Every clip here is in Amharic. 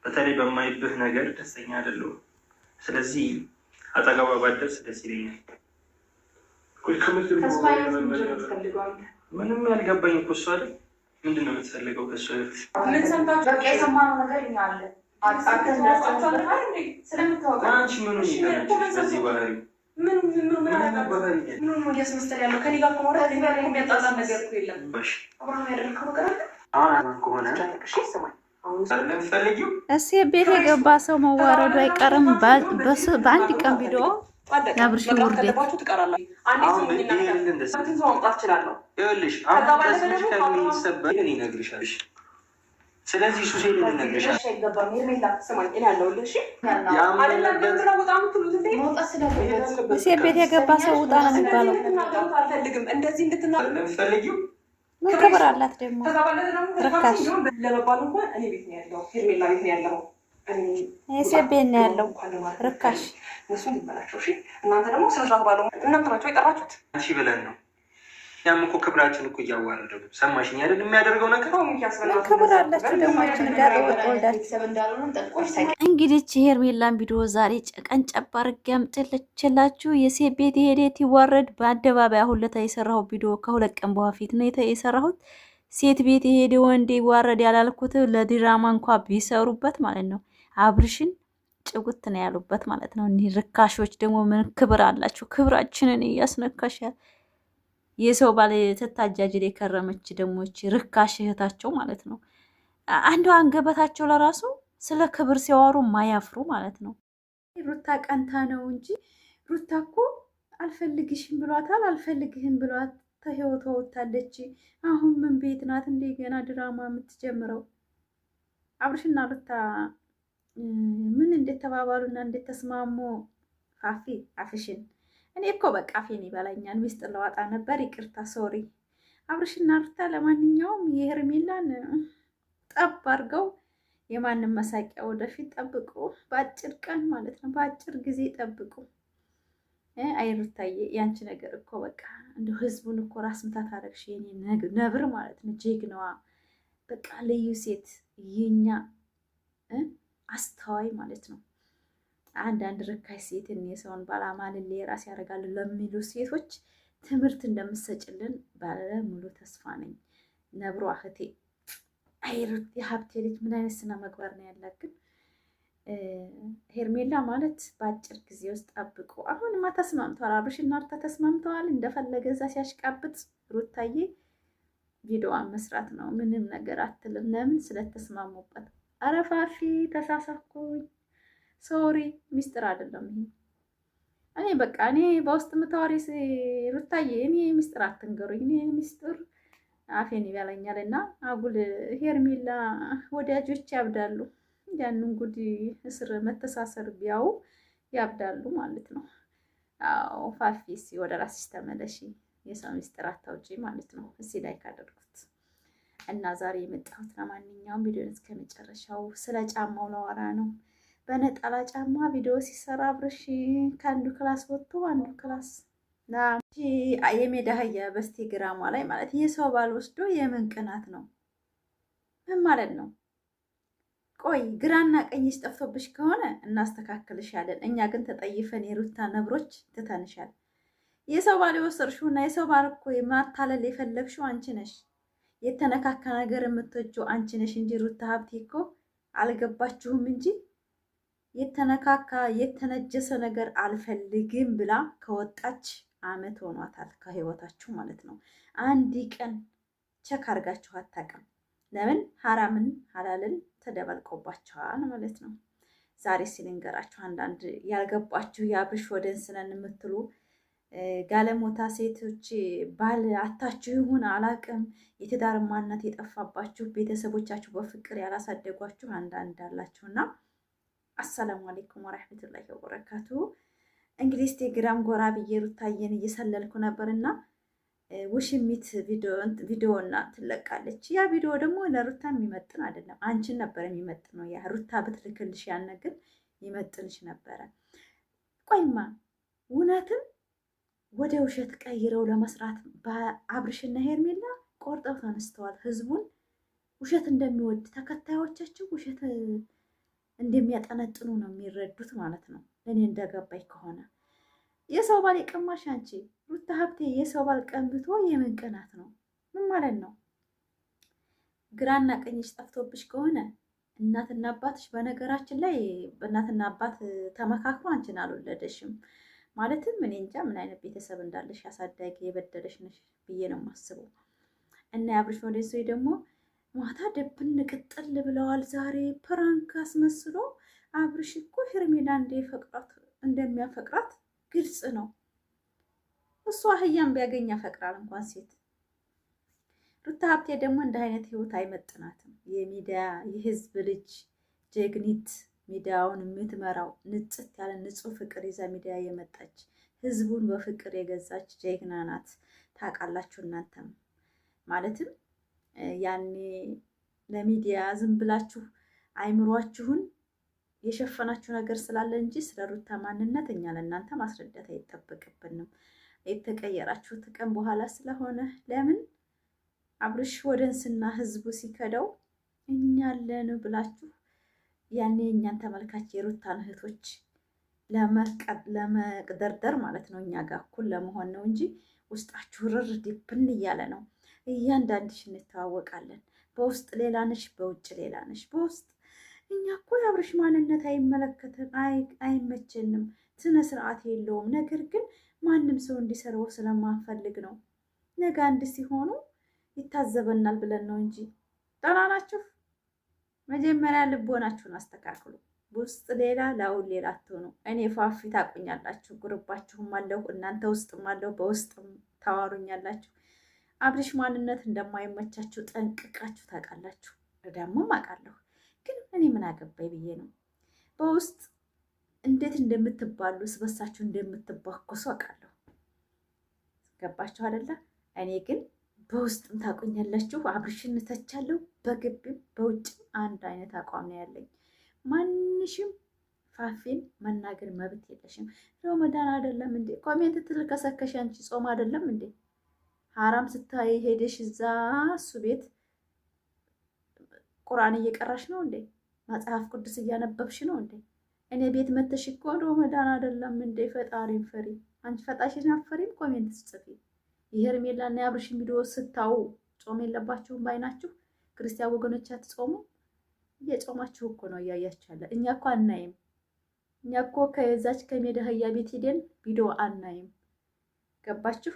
በተለይ በማይብህ ነገር ደስተኛ አይደለሁም። ስለዚህ አጠገቧ ባደርስ ደስ ይለኛል። ምንም ያልገባኝ እኮ እሷ አይደል? ምንድን ነው የምትፈልገው ከእሷ? የሰማነው ነገር እኛ አለ አንቺ ምኑ በዚህ ባህሪ እያስመሰል ያለው ከኔ ጋር ከሆነ የሚያጣላ ነገር እኮ የለም። አሁን ያደረግከው ነገር አለ ከሆነ እስኪ ቤት የገባ ሰው መዋረዱ አይቀርም። በአንድ ቀን ቪዲዮ ያብርሽ ውርደት ስለዚህ እሱ ሴት ልነግርሻል እስኪ ቤት የገባ ሰው ውጣ ነው የሚባለው። ምን ክብር አላት ደግሞ ርካሽ ሴት ቤት ነው ያለው ርካሽ። እናንተ ደግሞ ስነስርዓት ባለው እናንተ ናቸው የጠራችሁት ብለን ነው። ያም እኮ ክብራችን እኮ እያዋረደ ነው። ሰማሽኝ አይደል? የሚያደርገው ነገር ክብር አላችሁ ደግሞ ጋር እንግዲህ ሄርሜላን ቪዲዮ ዛሬ ጨቀን ጨባ አድርጌ አምጥቼላችሁ የሴት ቤት የሄዴት ይዋረድ በአደባባይ አሁን ለታ የሰራሁት ቪዲዮ ከሁለት ቀን በፊት ነው የሰራሁት። ሴት ቤት የሄደ ወንድ ይዋረድ ያላልኩት ለድራማ እንኳ ቢሰሩበት ማለት ነው አብርሽን ጭጉት ነው ያሉበት ማለት ነው። እኒህ ርካሾች ደግሞ ምን ክብር አላችሁ? ክብራችንን እያስነካሻል። የሰው ባለ ተታጃጅል የከረመች ደግሞ ርካሽ እህታቸው ማለት ነው። አንዱ አንገበታቸው ለራሱ ስለ ክብር ሲያወሩ ማያፍሩ ማለት ነው። ሩታ ቀንታ ነው እንጂ ሩታ እኮ አልፈልግሽም ብሏታል፣ አልፈልግህም ብሏት ተህይወቷ ወታለች። አሁን ምን ቤት ናት እንደገና ድራማ የምትጀምረው? አብርሽና ሩታ ምን እንደተባባሉና እንደተስማሙ ፋፊ አፍሽን እኔ እኮ በቃ ፌን ይበላኛል። ሚስጥር ለዋጣ ነበር፣ ይቅርታ ሶሪ። አብርሽና ሩታ ለማንኛውም የሄርሜላን ጠብ አድርገው የማንም መሳቂያ ወደፊት ጠብቁ። በአጭር ቀን ማለት ነው፣ በአጭር ጊዜ ጠብቁ። አይ ሩታዬ ያንቺ ነገር እኮ በቃ እንደው ህዝቡን እኮ ራስ ምታት አደረግሽ። የኔ ነብር ማለት ነው፣ ጀግናዋ በቃ ልዩ ሴት፣ የኛ አስተዋይ ማለት ነው። አንዳንድ ርካሽ ሴትን የሰውን ባላማልን ራስ ያደርጋሉ ለሚሉ ሴቶች ትምህርት እንደምትሰጭልን ባለ ሙሉ ተስፋ ነኝ። ነብሯ እህቴ አይሩት የሀብቴ ልጅ ምን አይነት ስነ ምግባር ነው ያላት ግን። ሄርሜላ ማለት በአጭር ጊዜ ውስጥ ጠብቁ። አሁንማ ተስማምተዋል፣ አብርሽና ሩታ ተስማምተዋል። እንደፈለገ እዛ ሲያሽቃብጥ ሩታዬ ቪዲዮዋን መስራት ነው፣ ምንም ነገር አትልም። ለምን ስለተስማሙበት። አረፋፊ ተሳሳኩኝ ሶሪ ሚስጥር አይደለም ይሄ። እኔ በቃ እኔ በውስጥ ምታወሪ ሩታዬ እኔ ሚስጥር አትንገሩኝ። እኔ ሚስጥር አፌን ይበላኛል። እና አጉል ሄርሜላ ወዳጆች ያብዳሉ። ያንን ጉድ እስር መተሳሰር ቢያው ያብዳሉ ማለት ነው። አዎ ፋፊስ ወደ ራስሽ ተመለሺ፣ የሰው ሚስጥር አታውጪ ማለት ነው። እዚህ ላይ ካደርጉት እና ዛሬ የመጣሁት ለማንኛውም ቪዲዮን እስከ መጨረሻው ስለ ጫማው ለወራ ነው። በነጠላ ጫማ ቪዲዮ ሲሰራ አብርሽ ከአንዱ ክላስ ወጥቶ አንዱ ክላስ የሜዳ አህያ በኢንስታግራሟ ላይ ማለት የሰው ባል ወስዶ የምን ቅናት ነው? ምን ማለት ነው? ቆይ ግራና ቀኝሽ ጠፍቶብሽ ከሆነ እናስተካክልሻለን። እኛ ግን ተጠይፈን የሩታ ነብሮች ትተንሻል። የሰው ባል የወሰድሽውና የሰው ባል እኮ ማታለል የፈለግሽው አንቺ ነሽ። የተነካካ ነገር የምትወጂው አንቺ ነሽ እንጂ ሩታ ሀብቴ እኮ አልገባችሁም እንጂ የተነካካ የተነጀሰ ነገር አልፈልግም ብላ ከወጣች አመት ሆኗታል ከህይወታችሁ ማለት ነው። አንድ ቀን ቸክ አድርጋችሁ አታውቅም። ለምን ሐራምን ሐላልን ተደበልቆባችኋል ማለት ነው። ዛሬ ሲልንገራችሁ አንዳንድ ያልገባችሁ የአብርሽ ወደንስ ነን የምትሉ ጋለሞታ ሴቶች ባል አታችሁ ይሁን አላቅም የትዳር ማንነት የጠፋባችሁ ቤተሰቦቻችሁ በፍቅር ያላሳደጓችሁ አንዳንድ አላችሁና አሰላሙ አለይኩም ወራህመቱላሂ ወበረካቱ። እንግዲህ ኢንስታግራም ጎራ ብዬ ሩታዬን እየሰለልኩ ነበርና ውሽሚት ቪዲዮና ትለቃለች። ያ ቪዲዮ ደግሞ ለሩታ የሚመጥን አይደለም፣ አንቺን ነበር የሚመጥን ነው። ያ ሩታ ብትልክልሽ ያነግን ይመጥንሽ ነበረ። ቆይማ እውነትም ወደ ውሸት ቀይረው ለመስራት በአብርሽና ሄርሜላ ቆርጠው ተነስተዋል። ህዝቡን ውሸት እንደሚወድ ተከታዮቻቸው ውሸት እንደሚያጠነጥኑ ነው የሚረዱት ማለት ነው። እኔ እንደገባኝ ከሆነ የሰው ባል የቀማሽ አንቺ ሩታ ሀብቴ የሰው ባል ቀምቶ የምን ቅናት ነው? ምን ማለት ነው? ግራና ቀኝሽ ጠፍቶብሽ ከሆነ እናትና አባትሽ፣ በነገራችን ላይ በእናትና አባት ተመካክሮ አንቺን አልወለደሽም። ማለትም እኔ እንጃ ምን አይነት ቤተሰብ እንዳለሽ ያሳዳጊ የበደለሽ ነሽ ብዬ ነው የማስበው። እና የአብርሽ ወደዚህ ደግሞ ማታ ደብን ቅጥል ብለዋል። ዛሬ ፕራንክ አስመስሎ አብርሽ እኮ ሄርሜላ እንደሚያፈቅራት ግልጽ ነው። እሱ አህያም ቢያገኝ ያፈቅራል እንኳን ሴት። ሩታ ሀብቴ ደግሞ እንደ አይነት ህይወት አይመጥናትም። የሚዲያ የህዝብ ልጅ ጀግኒት፣ ሚዲያውን የምትመራው ንጽት ያለ ንጹህ ፍቅር ይዛ ሚዲያ የመጣች ህዝቡን በፍቅር የገዛች ጀግና ናት። ታውቃላችሁ እናንተም ማለትም ያኔ ለሚዲያ ዝም ብላችሁ አይምሯችሁን የሸፈናችሁ ነገር ስላለ እንጂ ስለ ሩታ ማንነት እኛ ለእናንተ ማስረዳት አይጠበቅብንም። የተቀየራችሁት ቀን በኋላ ስለሆነ ለምን አብርሽ ወደንስና ህዝቡ ሲከደው እኛ አለን ብላችሁ ያኔ እኛን ተመልካች የሩታን እህቶች ለመቅደርደር ማለት ነው፣ እኛ ጋር እኩል ለመሆን ነው እንጂ ውስጣችሁ ርር ዲብን እያለ ነው። እያንዳንድሽ እንተዋወቃለን። በውስጥ ሌላ ነሽ፣ በውጭ ሌላ ነሽ። በውስጥ እኛ እኮ የአብርሽ ማንነት አይመለከተን፣ አይመቸንም፣ ስነ ስርዓት የለውም። ነገር ግን ማንም ሰው እንዲሰርበው ስለማንፈልግ ነው። ነገ አንድ ሲሆኑ ይታዘበናል ብለን ነው እንጂ። ደህና ናችሁ? መጀመሪያ ልቦናችሁን አስተካክሉ። በውስጥ ሌላ ላውን ሌላ አትሆኑ። እኔ ፋፊ ታቁኛላችሁ፣ ጉርባችሁም አለሁ፣ እናንተ ውስጥም አለሁ፣ በውስጥም ታዋሩኛላችሁ። አብርሽ ማንነት እንደማይመቻችሁ ጠንቅቃችሁ ታውቃላችሁ። ደግሞም አውቃለሁ። ግን እኔ ምን አገባኝ ብዬ ነው። በውስጥ እንዴት እንደምትባሉ ስበሳችሁ እንደምትባኮሱ አውቃለሁ። ገባችሁ አይደለ? እኔ ግን በውስጥም ታቆኛላችሁ። አብርሽን እተቻለሁ፣ በግቢም በውጭም አንድ አይነት አቋም ነው ያለኝ። ማንሽም ፋፊን መናገር መብት የለሽም። ረመዳን አይደለም እንዴ? ኮሜንት ትልከሰከሽ አንቺ ጾም አይደለም እንዴ? ሀራም ስታይ ሄደሽ እዛ እሱ ቤት ቁርአን እየቀራሽ ነው እንዴ? መጽሐፍ ቅዱስ እያነበብሽ ነው እንዴ? እኔ ቤት መተሽ እኮ ረመዳን አይደለም እንዴ? ፈጣሪን ፈሪ። አንቺ ፈጣሽን አፈሪም ኮሜንት ጽፊ። የሄርሜላና የአብርሽን ቪዲዮ ስታዩ ጾም የለባችሁም ባይናችሁ? ክርስቲያን ወገኖች አትጾሙ? እየጾማችሁ እኮ ነው እያያችሁ ያለ። እኛ እኮ አናይም። እኛ እኮ ከዛች ከሜዳ አህያ ቤት ሄደን ቪዲዮ አናይም። ገባችሁ?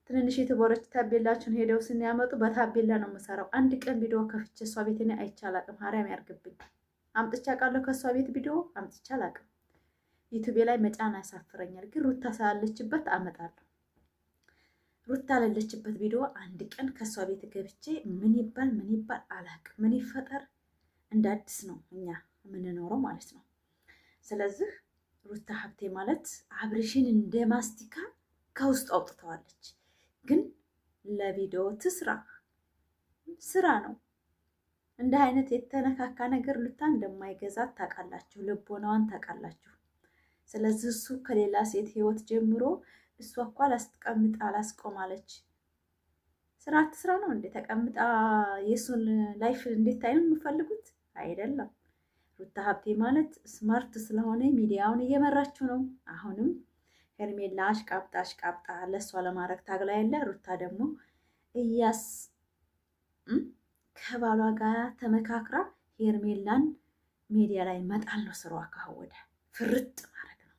ትንንሽ የተቦረች ታቤላችሁን ሄደው ስንያመጡ በታቤላ ነው የምሰራው። አንድ ቀን ቪዲዮ ከፍቼ እሷ ቤት እኔ አይቼ አላቅም። ሀሪያም ያርግብኝ። አምጥቼ አውቃለሁ ከእሷ ቤት ቪዲዮ አምጥቼ አላቅም። ዩቱቤ ላይ መጫን ያሳፍረኛል። ግን ሩታ ስላለችበት አመጣለሁ። ሩታ ላለችበት ቪዲዮ አንድ ቀን ከእሷ ቤት ገብቼ ምን ይባል አላቅም። ምን ይፈጠር እንደ አዲስ ነው እኛ የምንኖረው ማለት ነው። ስለዚህ ሩታ ሀብቴ ማለት አብርሽን እንደ ማስቲካ ከውስጥ አውጥተዋለች። ግን ለቪዲዮ ትስራ ስራ ነው። እንደ አይነት የተነካካ ነገር ሩታ እንደማይገዛት ታውቃላችሁ፣ ልቦናዋን ታውቃላችሁ። ስለዚህ እሱ ከሌላ ሴት ህይወት ጀምሮ እሷ እኮ አላስቀምጣ አላስቆማለች። ስራ ትስራ ነው እንዴ? ተቀምጣ የእሱን ላይፍ እንዴት ታይ ነው የምፈልጉት? አይደለም። ሩታ ሀብቴ ማለት ስማርት ስለሆነ ሚዲያውን እየመራችው ነው። አሁንም ሄርሜላ አሽቃብጣ ለእሷ ለማድረግ ታግላ ያለ ሩታ ደግሞ ከባሏ ጋር ተመካክራ ሄርሜላን ሚዲያ ላይ መጣል ነው ስሯ። ካወደ ፍርጥ ማድረግ ነው።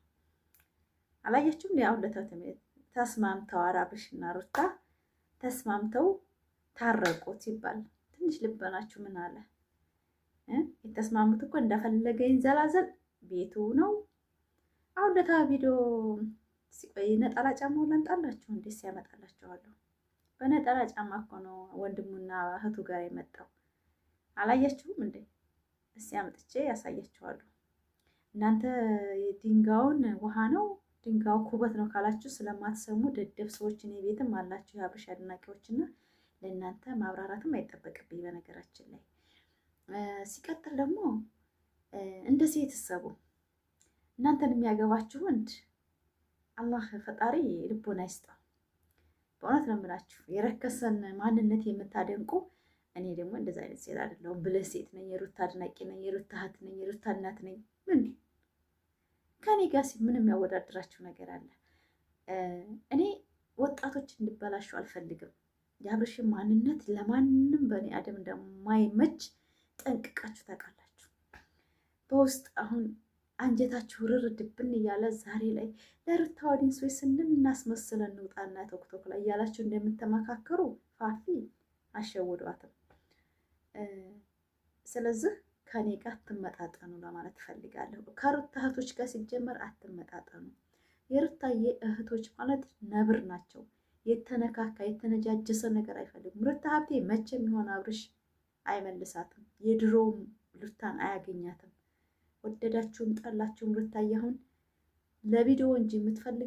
አላያችሁም? ያው ተስማምተው አብርሽና ሩታ ተስማምተው ታረቁት ይባል። ትንሽ ልበናችሁ ምን አለ? የተስማሙት እኮ እንደፈለገ ይንዘላዘል ቤቱ ነው። አሁን ለታ ቪዲዮ ሲቆይ ነጠላ ጫማው ላንጣላችሁ እንዴ? ሲያመጣላችኋለሁ። በነጠላ ጫማ እኮ ነው ወንድሙና እህቱ ጋር የመጣው። አላያችሁም እንዴ? እስኪ አምጥቼ ያሳያችኋለሁ። እናንተ ድንጋዩን ውሃ ነው ድንጋዩ ኩበት ነው ካላችሁ ስለማትሰሙ ደደብ ሰዎች እኔ ቤትም አላችሁ የአብርሽ አድናቂዎችና ለእናንተ ማብራራትም አይጠበቅብኝ በነገራችን ላይ። ሲቀጥል ደግሞ እንደዚህ የተሰቡ እናንተን የሚያገባችሁ ወንድ አላህ ፈጣሪ ልቦና ይስጠው። በእውነት ነው የምላችሁ። የረከሰን ማንነት የምታደንቁ እኔ ደግሞ እንደዛ አይነት ሴት አይደለሁም። ብልህ ሴት ነኝ። የሩታ አድናቂ ነኝ። የሩታ እህት ነኝ። የሩታ እናት ነኝ። ምን ከኔ ጋር ምን የሚያወዳድራችሁ ነገር አለ? እኔ ወጣቶች እንዲበላሹ አልፈልግም። የአብርሽን ማንነት ለማንም በእኔ አደም እንደማይመች ጠንቅቃችሁ ታውቃላችሁ። በውስጥ አሁን አንጀታችሁ ርር ድብን እያለ ዛሬ ላይ ለሩታ ኦዲየንሶች ስንል እናስመስለን እንውጣና ቶክቶክ ላይ እያላችሁ እንደምትመካከሩ ፋፊ አሸውዷትም። ስለዚህ ከኔ ጋር አትመጣጠኑ ለማለት እፈልጋለሁ። ከሩታ እህቶች ጋር ሲጀመር አትመጣጠኑ። የሩታዬ እህቶች ማለት ነብር ናቸው። የተነካካ የተነጃጀሰ ነገር አይፈልጉም። ሩታ ሀብቴ መቼም ይሆን አብርሽ አይመልሳትም። የድሮውም ሩታን አያገኛትም። ወደዳችሁም ጠላችሁም ሩታዬ አሁን ለቪዲዮ እንጂ የምትፈልግ